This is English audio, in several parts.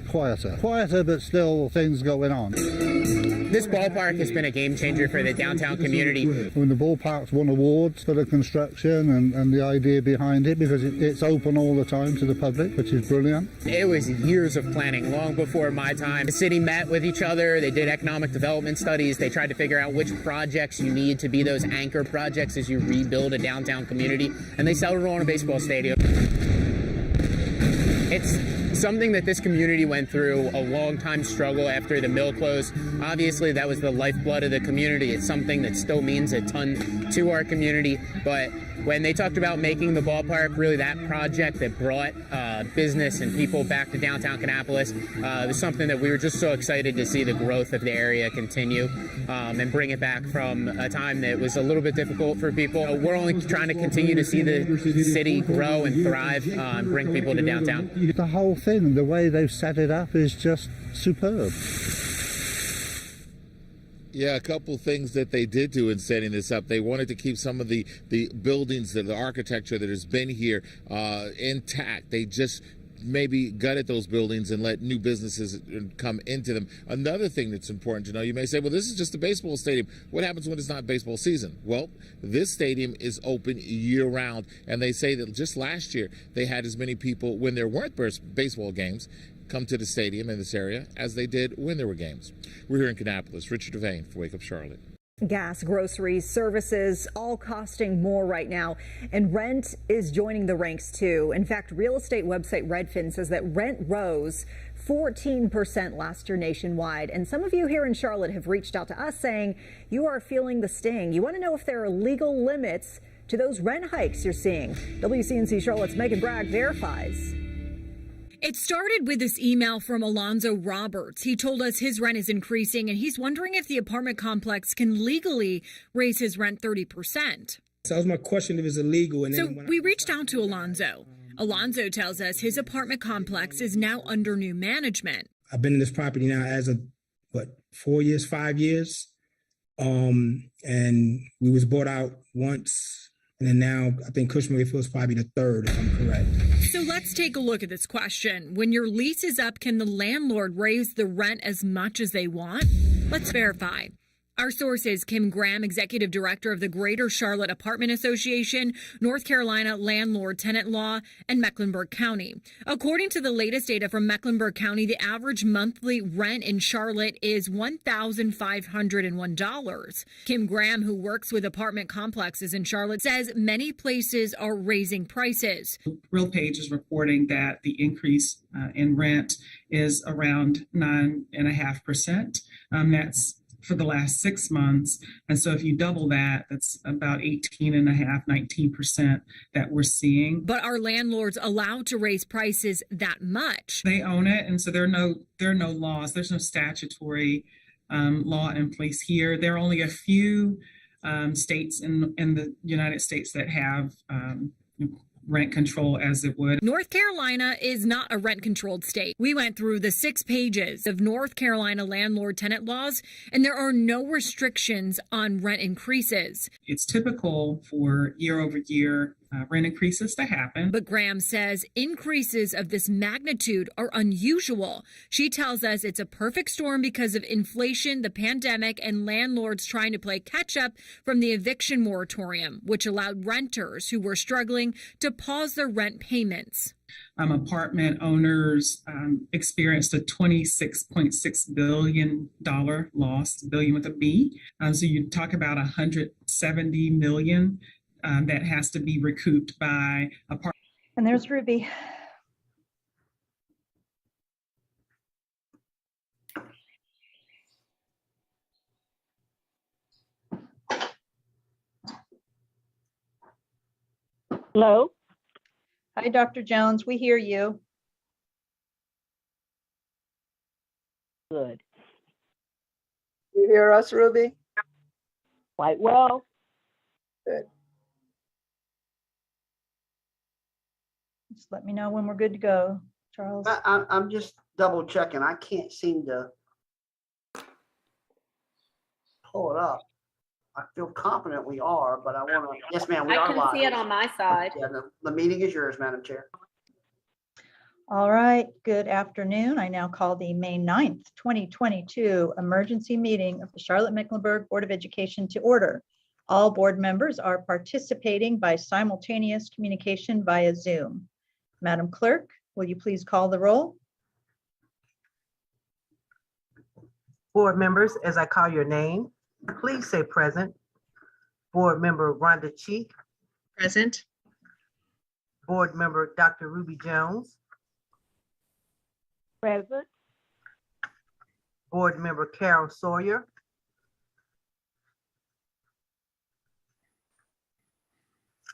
Quieter, but still things going on. This ballpark has been a game changer for the downtown community. When the ballpark's won awards for the construction and the idea behind it, because it's open all the time to the public, which is brilliant. It was years of planning, long before my time. The city met with each other, they did economic development studies, they tried to figure out which projects you need to be those anchor projects as you rebuild a downtown community, and they settled on a baseball stadium. It's something that this community went through a long time struggle after the mill closed. Obviously, that was the lifeblood of the community. It's something that still means a ton to our community. But when they talked about making the ballpark really that project that brought business and people back to downtown Kannapolis, it was something that we were just so excited to see the growth of the area continue and bring it back from a time that was a little bit difficult for people. We're only trying to continue to see the city grow and thrive and bring people to downtown. The whole thing, the way they've set it up is just superb. Yeah, a couple things that they did do in setting this up. They wanted to keep some of the buildings, the architecture that has been here intact. They just maybe gutted those buildings and let new businesses come into them. Another thing that's important to know, you may say, well, this is just a baseball stadium. What happens when it's not baseball season? Well, this stadium is open year-round, and they say that just last year they had as many people when there weren't baseball games come to the stadium in this area as they did when there were games. We're here in Kannapolis. Richard Devane for Wake Up Charlotte. Gas, groceries, services, all costing more right now. And rent is joining the ranks, too. In fact, real estate website Redfin says that rent rose 14% last year nationwide. And some of you here in Charlotte have reached out to us saying you are feeling the sting. You want to know if there are legal limits to those rent hikes you're seeing. WCNC Charlotte's Megan Bragg verifies. It started with this email from Alonzo Roberts. He told us his rent is increasing and he's wondering if the apartment complex can legally raise his rent 30%. So that was my question, if it's illegal. And so we reached out to Alonzo. Alonzo tells us his apartment complex is now under new management. I've been in this property now as of, 4 years, 5 years. And we was bought out once. And then now I think Cushman feels probably the third, if I'm correct. So let's take a look at this question. When your lease is up, can the landlord raise the rent as much as they want? Let's verify. Our source is Kim Graham, Executive Director of the Greater Charlotte Apartment Association, North Carolina Landlord-Tenant Law, and Mecklenburg County. According to the latest data from Mecklenburg County, the average monthly rent in Charlotte is $1,501. Kim Graham, who works with apartment complexes in Charlotte, says many places are raising prices. RealPage is reporting that the increase in rent is around 9.5%. That's for the last 6 months. And so if you double that, that's about 18.5%, 19% that we're seeing. But are landlords allowed to raise prices that much? They own it. And so there are no laws. There's no statutory law in place here. There are only a few states in the United States that have rent control, as it would. North Carolina is not a rent-controlled state. We went through the 6 pages of North Carolina landlord-tenant laws, and there are no restrictions on rent increases. It's typical for year-over-year rent increases to happen. But Graham says increases of this magnitude are unusual. She tells us it's a perfect storm because of inflation, the pandemic, and landlords trying to play catch-up from the eviction moratorium, which allowed renters who were struggling to pause their rent payments. Apartment owners experienced a $26.6 billion loss, billion with a B. So you talk about $170 million that has to be recouped by apartment. And there's Ruby. Hello? Hi, Dr. Jones. We hear you. Good. You hear us, Ruby? Quite well. Good. Just let me know when we're good to go, Charles. I'm just double checking. I can't seem to pull it up. I feel confident we are, but I want to. Yes, ma'am, we are live. I can see it on my side. Yeah, the meeting is yours, Madam Chair. All right, good afternoon. I now call the May 9th, 2022 emergency meeting of the Charlotte-Mecklenburg Board of Education to order. All board members are participating by simultaneous communication via Zoom. Madam Clerk, will you please call the roll? Board members, as I call your name, please say present. Board member Rhonda Cheek. Present. Board member Dr. Ruby Jones. Present. Board member Carol Sawyer.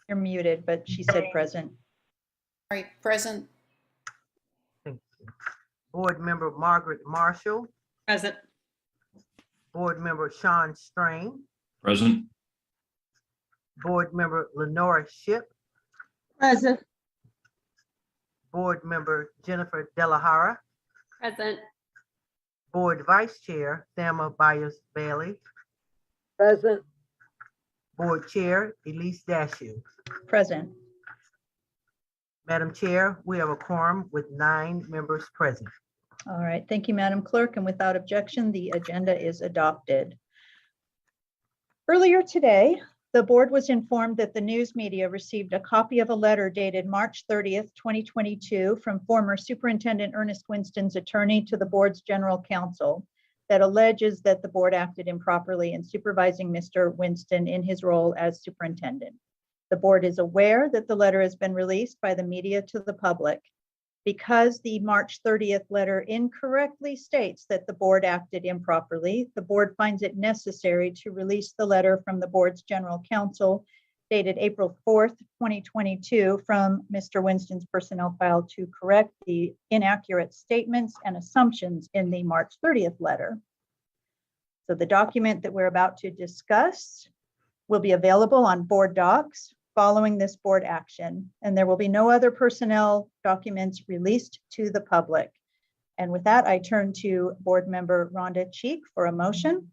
You're muted, but she said present. All right, present. Thank you. Board member Margaret Marshall. Present. Board member Sean Strain. Present. Board member Lenora Shipp. Present. Board member Jennifer Delahara. Present. Board Vice Chair Thelma Byers Bailey. Present. Board Chair Elise Dashew. Present. Madam Chair, we have a quorum with 9 members present. All right, thank you, Madam Clerk, and without objection, the agenda is adopted. Earlier today, the board was informed that the news media received a copy of a letter dated March 30th, 2022 from former Superintendent Earnest Winston's attorney to the board's general counsel that alleges that the board acted improperly in supervising Mr. Winston in his role as superintendent. The board is aware that the letter has been released by the media to the public. Because the March 30th letter incorrectly states that the board acted improperly, the board finds it necessary to release the letter from the board's general counsel dated April 4th, 2022 from Mr. Winston's personnel file to correct the inaccurate statements and assumptions in the March 30th letter. So the document that we're about to discuss will be available on board docs following this board action, and there will be no other personnel documents released to the public. And with that, I turn to board member Rhonda Cheek for a motion.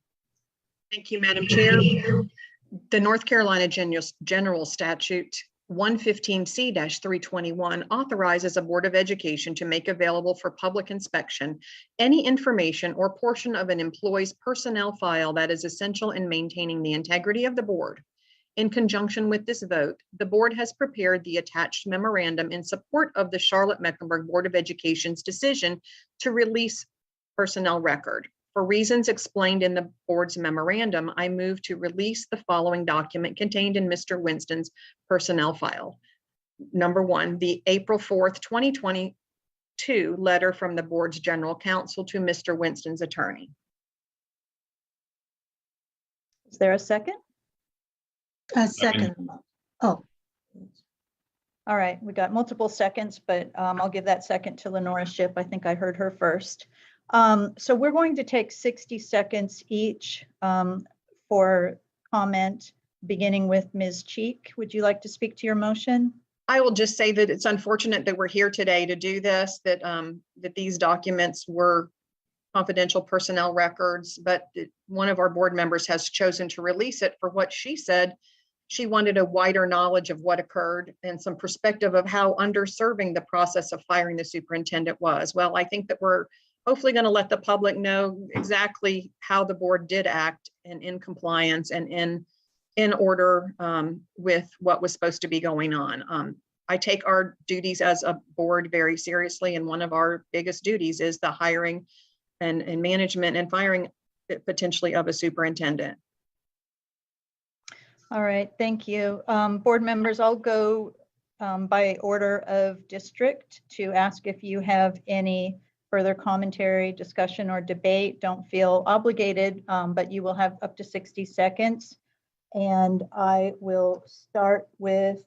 Thank you, Madam Chair. The North Carolina General Statute 115C-321 authorizes a Board of Education to make available for public inspection any information or portion of an employee's personnel file that is essential in maintaining the integrity of the board. In conjunction with this vote, the board has prepared the attached memorandum in support of the Charlotte-Mecklenburg Board of Education's decision to release personnel record. For reasons explained in the board's memorandum, I move to release the following document contained in Mr. Winston's personnel file. Number 1, the April 4th, 2022 letter from the board's general counsel to Mr. Winston's attorney. Is there a second? Second. Second. Oh. All right, we got multiple seconds, but I'll give that second to Lenora Shipp. I think I heard her first. So we're going to take 60 seconds each for comment, beginning with Ms. Cheek. Would you like to speak to your motion? I will just say that it's unfortunate that we're here today to do this, that these documents were confidential personnel records, but one of our board members has chosen to release it for what she said. She wanted a wider knowledge of what occurred and some perspective of how underserving the process of firing the superintendent was. Well, I think that we're hopefully going to let the public know exactly how the board did act and in compliance and in order with what was supposed to be going on. I take our duties as a board very seriously, and one of our biggest duties is the hiring and management and firing potentially of a superintendent. All right, thank you. Board members, I'll go by order of district to ask if you have any further commentary, discussion, or debate. Don't feel obligated, but you will have up to 60 seconds. And I will start with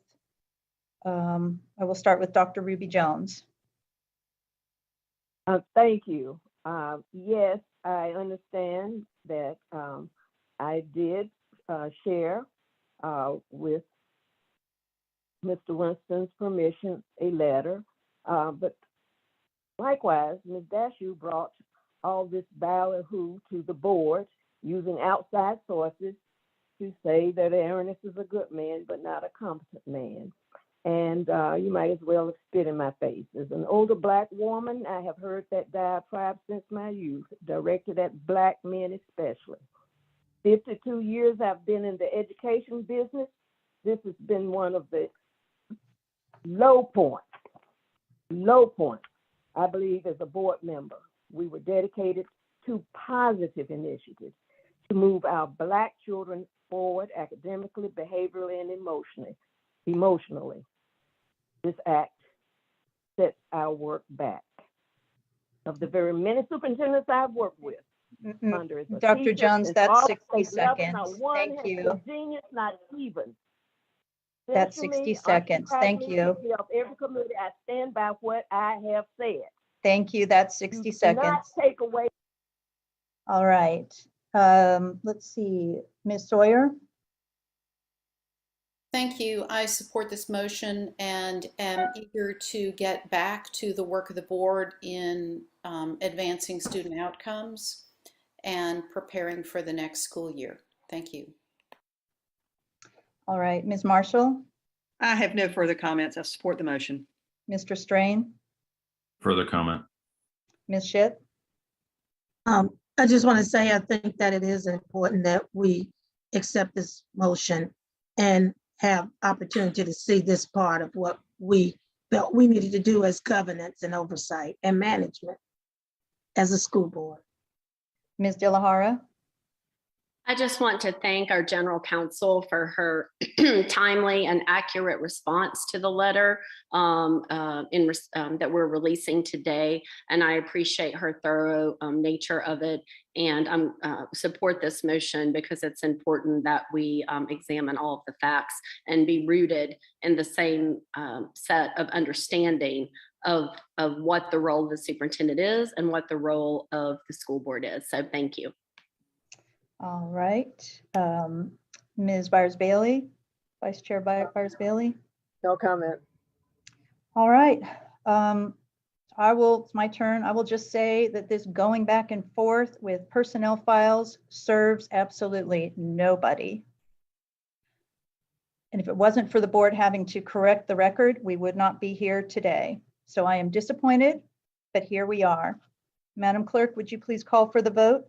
Dr. Ruby Jones. Thank you. Yes, I understand that I did share with Mr. Winston's permission a letter, but likewise, Ms. Dashew brought all this ballyhoo to the board using outside sources to say that Ernest is a good man, but not a competent man. and you might as well have spit in my face. As an older Black woman, I have heard that diatribe since my youth, directed at Black men especially. 52 years I've been in the education business. This has been one of the low points, I believe, as a board member. We were dedicated to positive initiatives to move our Black children forward academically, behaviorally, and emotionally. This act sets our work back. Of the very many superintendents I've worked with, under is a Dr. teacher, Jones, it's that's all 60 state level, seconds. not one Thank has you. been genius, not even. That's Centrally, 60 seconds. Thank archetypally, you. of every committee, I stand by what I have said. Thank you. That's 60 Do not seconds. take away. All right. Let's see, Ms. Sawyer. Thank you. I support this motion and am eager to get back to the work of the board in advancing student outcomes and preparing for the next school year. Thank you. All right, Ms. Marshall, I have no further comments. I support the motion. Mr. Strain, Further comment. Ms. Ship. I just want to say, I think that it is important that we accept this motion and have opportunity to see this part of what we felt we needed to do as governance and oversight and management as a school board. Ms. De La Hara. I just want to thank our general counsel for her timely and accurate response to the letter that we're releasing today. And I appreciate her thorough nature of it, and support this motion because it's important that we examine all of the facts and be rooted in the same set of understanding of what the role of the superintendent is and what the role of the school board is. So thank you. All right. Ms. Byers-Bailey, Vice Chair Byers-Bailey. No comment. All right. It's my turn. I will just say that this going back and forth with personnel files serves absolutely nobody. And if it wasn't for the board having to correct the record, we would not be here today. So I am disappointed, but here we are. Madam Clerk, would you please call for the vote?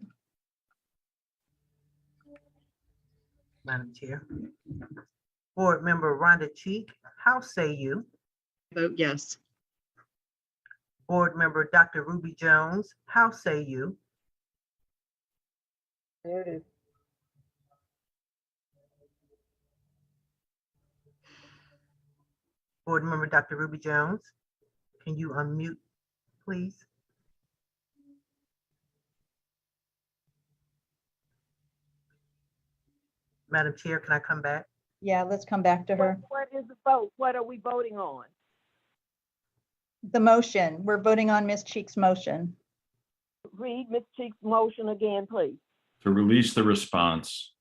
Madam Chair. Board Member Rhonda Cheek, how say you? Vote yes. Board Member Dr. Ruby Jones, how say you? There it is. Board Member Dr. Ruby Jones, can you unmute, please? Madam Chair, can I come back? Yeah, let's come back to her. What is the vote? What are we voting on? The motion, we're voting on Ms. Cheek's motion. Read Ms. Cheek's motion again, please. To release the response.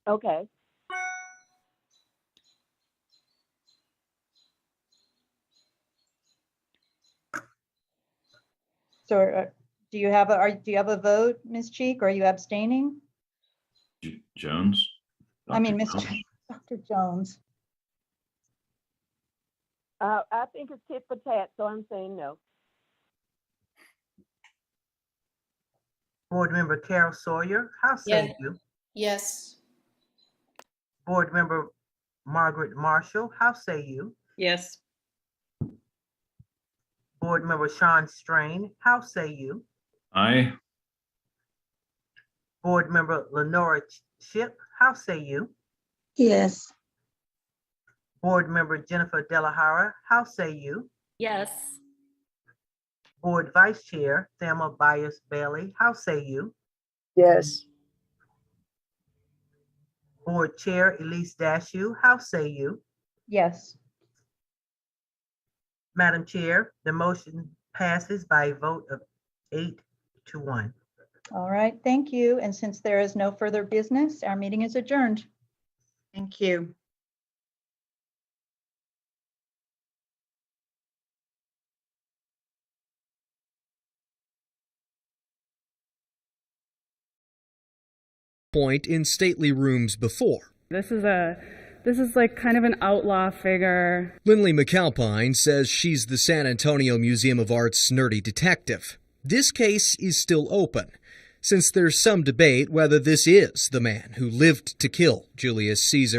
Okay. So do you have a vote, Ms. Cheek, or are you abstaining? Jones? I mean, Dr. Ms. Dr. Jones. I think it's tit for tat, so I'm saying no. Board Member Carol Sawyer, how say you? Yes. Board Member Margaret Marshall, how say you? Yes. Board Member Sean Strain, how say you? Aye. Board Member Lenora Ship, how say you? Yes. Board Member Jennifer Delahara, how say you? Yes. Board Vice Chair Thelma Byers-Bailey, how say you? Yes. Board Chair Elise Dashew, how say you? Yes. Madam Chair, the motion passes by a vote of 8-1. All right, thank you. And since there is no further business, our meeting is adjourned. Thank you. point in stately rooms before. This is like kind of an outlaw figure. Lindley McAlpine says she's the San Antonio Museum of Art's nerdy detective. This case is still open, since there's some debate whether this is the man who lived to kill Julius Caesar.